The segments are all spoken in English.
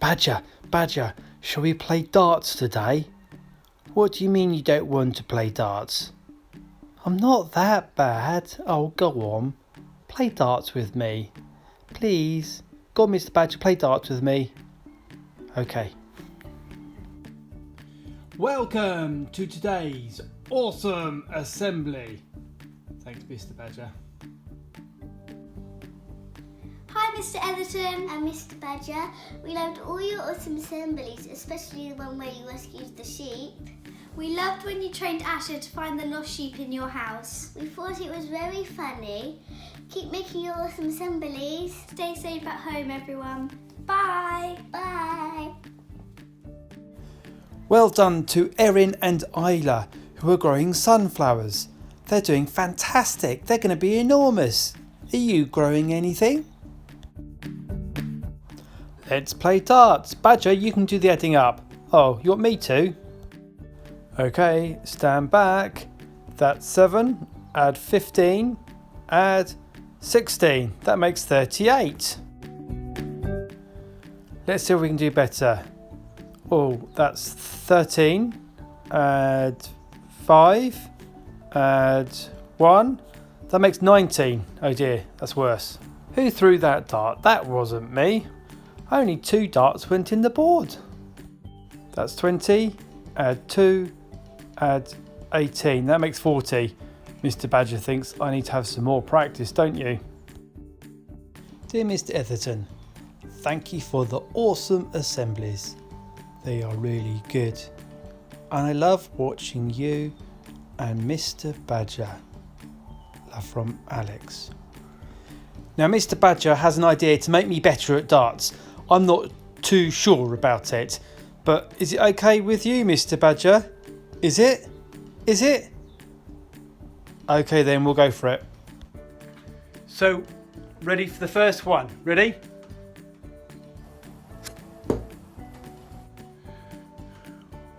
Badger, shall we play darts today? What do you mean you don't want to play darts? I'm not that bad. Oh, go on. Play darts with me. Please. Go on, Mr. Badger, play darts with me. Okay. Welcome to today's awesome assembly. Thanks, Mr. Badger. Hi, Mr. Everton and Mr. Badger. We loved all your awesome assemblies, especially the one where you rescued the sheep. We loved when you trained Asher to find the lost sheep in your house. We thought it was very funny. Keep making your awesome assemblies. Stay safe at home, everyone. Bye. Bye. Well done to Erin and Isla, who are growing sunflowers. They're doing fantastic. They're going to be enormous. Are you growing anything? Let's play darts. Badger, you can do the adding up. Oh, you want me to? Okay, stand back. That's 7. Add 15. Add 16. That makes 38. Let's see if we can do better. Oh, that's 13. Add 5. Add 1. That makes 19. Oh dear, that's worse. Who threw that dart? That wasn't me. Only 2 darts went in the board. That's 20. Add 2. Add 18. That makes 40. Mr. Badger thinks I need to have some more practice, don't you? Dear Mr. Etherton, thank you for the awesome assemblies. They are really good. And I love watching you and Mr. Badger. Love from Alex. Now Mr. Badger has an idea to make me better at darts. I'm not too sure about it, but is it okay with you, Mr. Badger? Is it? Is it? Okay then, we'll go for it. So, ready for the first one? Ready?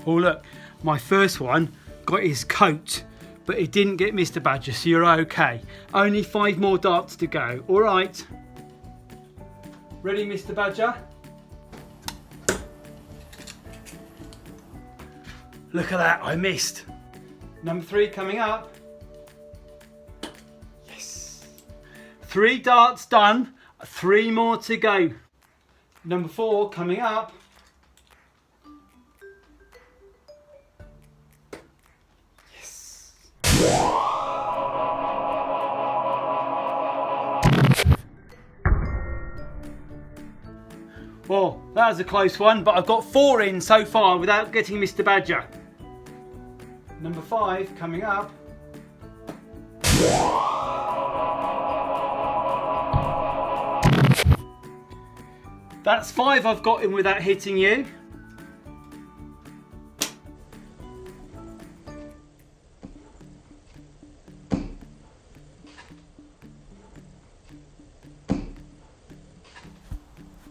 Oh look, my first one got his coat, but it didn't get Mr. Badger, so you're okay. Only 5 more darts to go, alright? Ready, Mr. Badger? Look at that, I missed. Number 3 coming up. Yes. 3 darts done, 3 more to go. Number 4 coming up. Yes. Well, that was a close one, but I've got 4 in so far without getting Mr. Badger. Number 5 coming up. That's 5 I've got in without hitting you.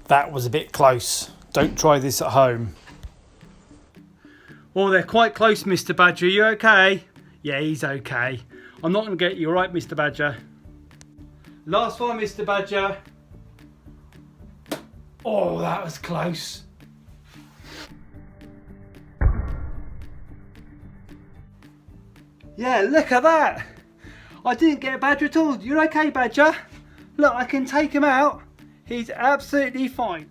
That was a bit close. Don't try this at home. Well, they're quite close, Mr. Badger. Are you okay? Yeah, he's okay. I'm not going to get you, all right, Mr. Badger? Last one, Mr. Badger. Oh, that was close. Yeah, look at that. I didn't get a Badger at all. You're okay, Badger? Look, I can take him out. He's absolutely fine.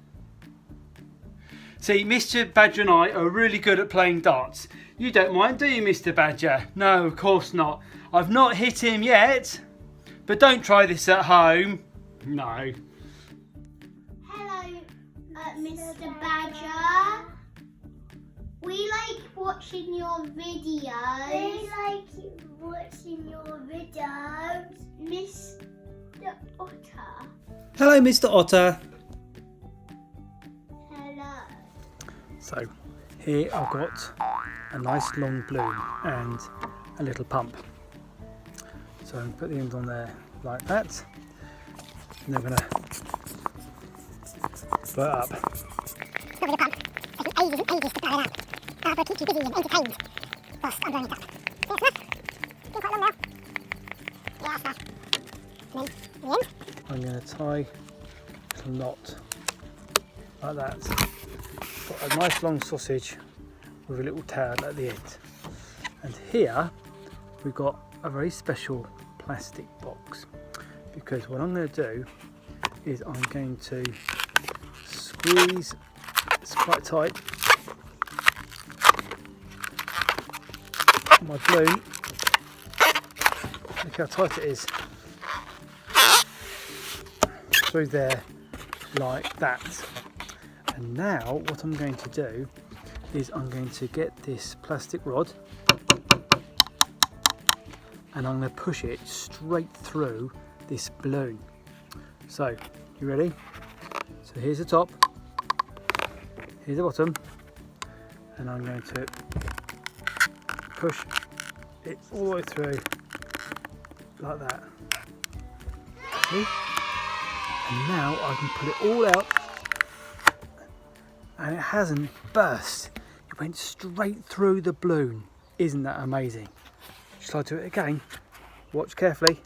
See, Mr. Badger and I are really good at playing darts. You don't mind, do you, Mr. Badger? No, of course not. I've not hit him yet. But don't try this at home. No. Hello, Mr. Badger. We like watching your videos. We like watching your videos, Mr. Otter. Hello, Mr. Otter. Hello. So, here I've got a nice long bloom and a little pump. So I'm going to put the end on there like that. And then we're going to blow it up. Not with a pump. Taking ages and ages to blow it up. I've got to keep you busy and entertained whilst I'm blowing it up. Yes, enough. It's been quite long now. Yeah, that's enough. And then, in the end, I'm going to tie a little knot like that. Got a nice long sausage with a little tail at the end. And here we've got a very special plastic box, because what I'm going to do is I'm going to squeeze, it's quite tight, my balloon. Look how tight it is. Through there like that. And now what I'm going to do is I'm going to get this plastic rod and I'm going to push it straight through this balloon. So, you ready? So here's the top, here's the bottom, and I'm going to push it all the way through like that. See? And now I can put it all out, and it hasn't burst. It went straight through the balloon. Isn't that amazing? Shall I do it again? Watch carefully.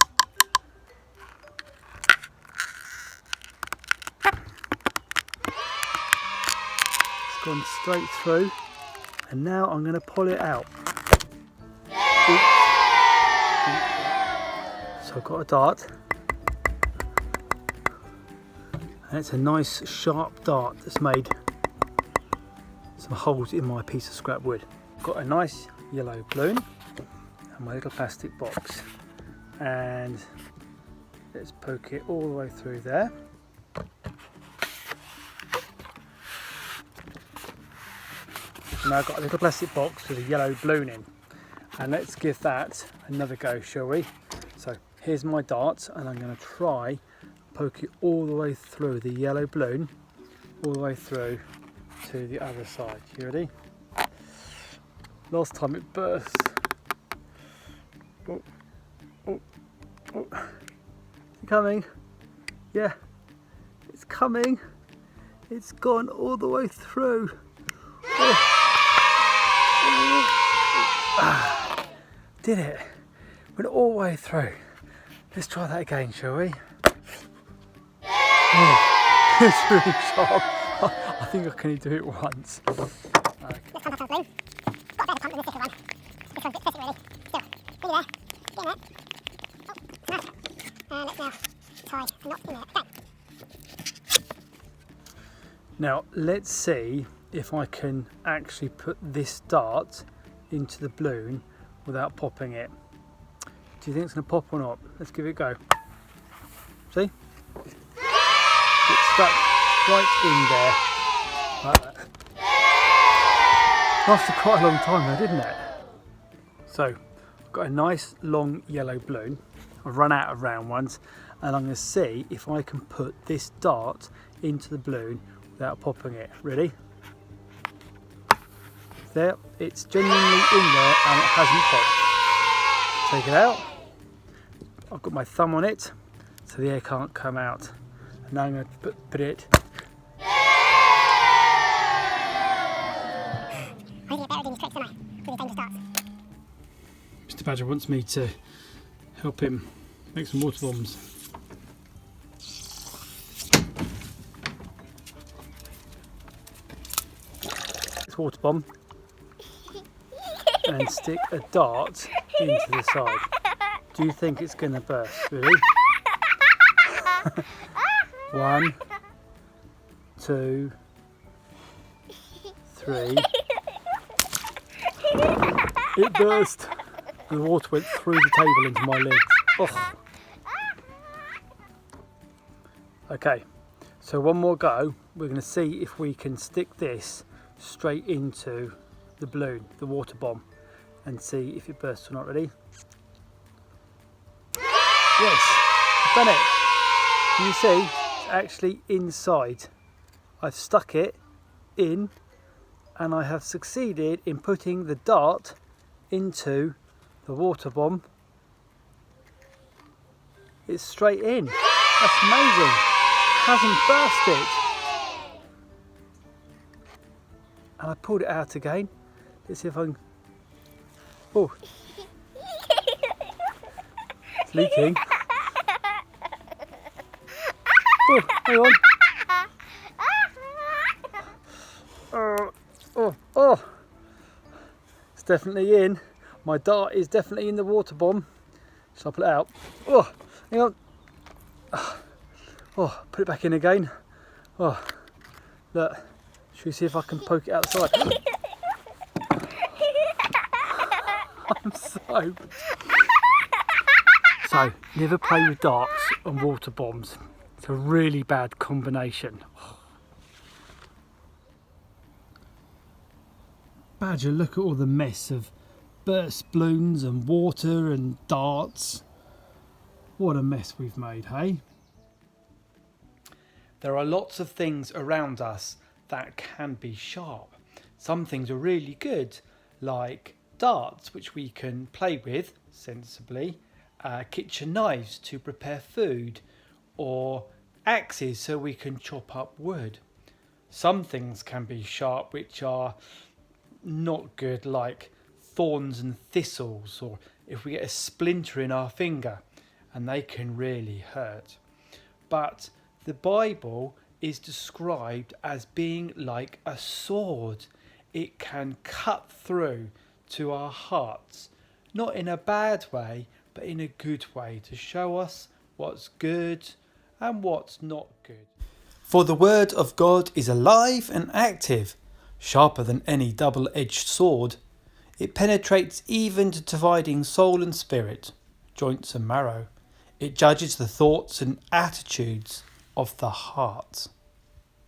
It's gone straight through, and now I'm going to pull it out. So I've got a dart, and it's a nice sharp dart that's made some holes in my piece of scrap wood. Got a nice yellow balloon and my little plastic box, and let's poke it all the way through there. Now I've got a little plastic box with a yellow balloon in, and let's give that another go, shall we? So here's my dart, and I'm going to try poke it all the way through the yellow balloon, all the way through to the other side. You ready? Last time it burst. Oh, oh, oh. Is it coming? Yeah, it's coming. It's gone all the way through. Oh. Ah, did it? Went all the way through. Let's try that again, shall we? Oh, it's really sharp. I think I can only do it once. Okay. Got a better pump than the thicker one. This one's a bit thicker really. Still, nearly there. Getting there. Oh, nice. And let's now tie a knot in there. Okay. Now let's see if I can actually put this dart into the balloon without popping it. Do you think it's going to pop or not? Let's give it a go. See? It's stuck right in there. Like that. Lasted quite a long time though, didn't it? So, I've got a nice long yellow balloon. I've run out of round ones, and I'm going to see if I can put this dart into the balloon without popping it. Ready? There, it's genuinely in there and it hasn't popped. Take it out. I've got my thumb on it so the air can't come out. And now I'm going to put it. I need to get better at doing these tricks, don't I? Really dangerous darts. Mr. Badger wants me to help him make some water bombs. This water bomb, and stick a dart into the side. Do you think it's going to burst? Really? 1, 2, 3. It burst. The water went through the table into my legs. Oh. Okay, so one more go. We're going to see if we can stick this straight into the balloon, the water bomb, and see if it bursts or not. Ready? Yes, I've done it. Can you see? It's actually inside. I've stuck it in, and I have succeeded in putting the dart into the water bomb. It's straight in. That's amazing. Hasn't burst it. And I pulled it out again. Let's see if I can. Oh, it's leaking. Oh, hang on. Oh, it's definitely in. My dart is definitely in the water bomb. Shall I pull it out? Oh, hang on. Oh, put it back in again. Oh, look. Should we see if I can poke it outside? I'm so never play with darts and water bombs. It's a really bad combination. Badger, look at all the mess of burst balloons and water and darts. What a mess we've made, hey? There are lots of things around us that can be sharp. Some things are really good, like darts, which we can play with sensibly, kitchen knives to prepare food, or axes so we can chop up wood. Some things can be sharp which are not good, like thorns and thistles, or if we get a splinter in our finger, and they can really hurt. But the Bible is described as being like a sword. It can cut through to our hearts, not in a bad way, but in a good way, to show us what's good and what's not good. For the word of God is alive and active, sharper than any double-edged sword. It penetrates even to dividing soul and spirit, joints and marrow. It judges the thoughts and attitudes of the heart.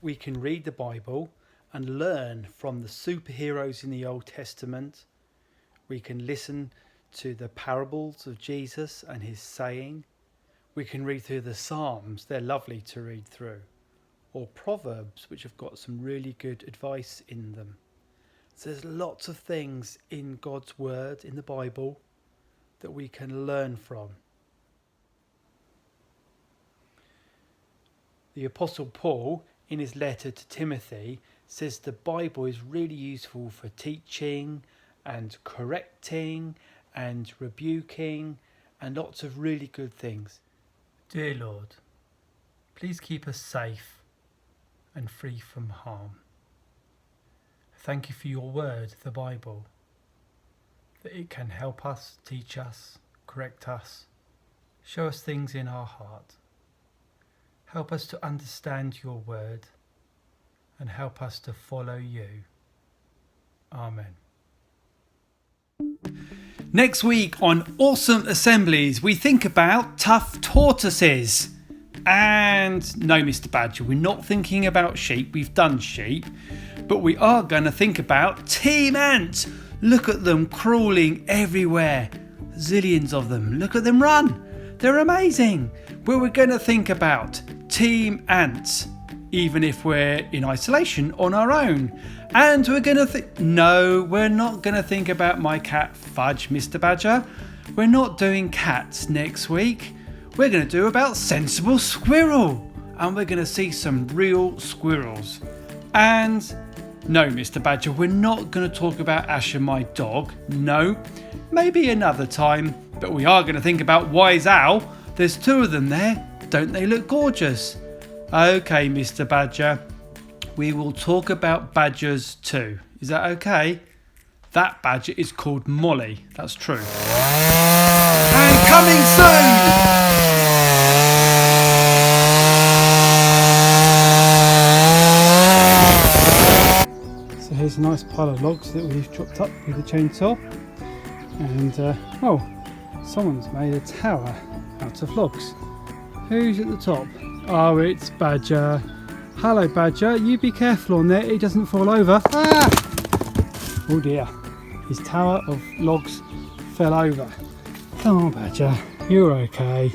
We can read the Bible and learn from the superheroes in the Old Testament. We can listen to the parables of Jesus and his saying. We can read through the Psalms, they're lovely to read through. Or Proverbs, which have got some really good advice in them. So there's lots of things in God's word, in the Bible, that we can learn from. The Apostle Paul, in his letter to Timothy, says the Bible is really useful for teaching and correcting and rebuking and lots of really good things. Dear Lord, please keep us safe and free from harm. Thank you for your word, the Bible, that it can help us, teach us, correct us, show us things in our heart. Help us to understand your word and help us to follow you. Amen. Next week on Awesome Assemblies, we think about tough tortoises. And no, Mr. Badger, we're not thinking about sheep. We've done sheep. But we are going to think about team ants. Look at them crawling everywhere. Zillions of them. Look at them run. They're amazing. But we're going to think about team ants, even if we're in isolation on our own. And we're going to no, we're not going to think about my cat Fudge, Mr. Badger. We're not doing cats next week. We're going to do about Sensible Squirrel. And we're going to see some real squirrels. And no, Mr. Badger, we're not going to talk about Asher, my dog. No, maybe another time. But we are going to think about Wise Owl. There's two of them there. Don't they look gorgeous? Okay, Mr. Badger. We will talk about badgers too. Is that okay? That badger is called Molly. That's true. And coming soon! So here's a nice pile of logs that we've chopped up with the chainsaw. And, someone's made a tower out of logs. Who's at the top? Oh, it's Badger. Hello, Badger. You be careful on there. It doesn't fall over. Ah! Oh dear. His tower of logs fell over. Come on, Badger. You're okay.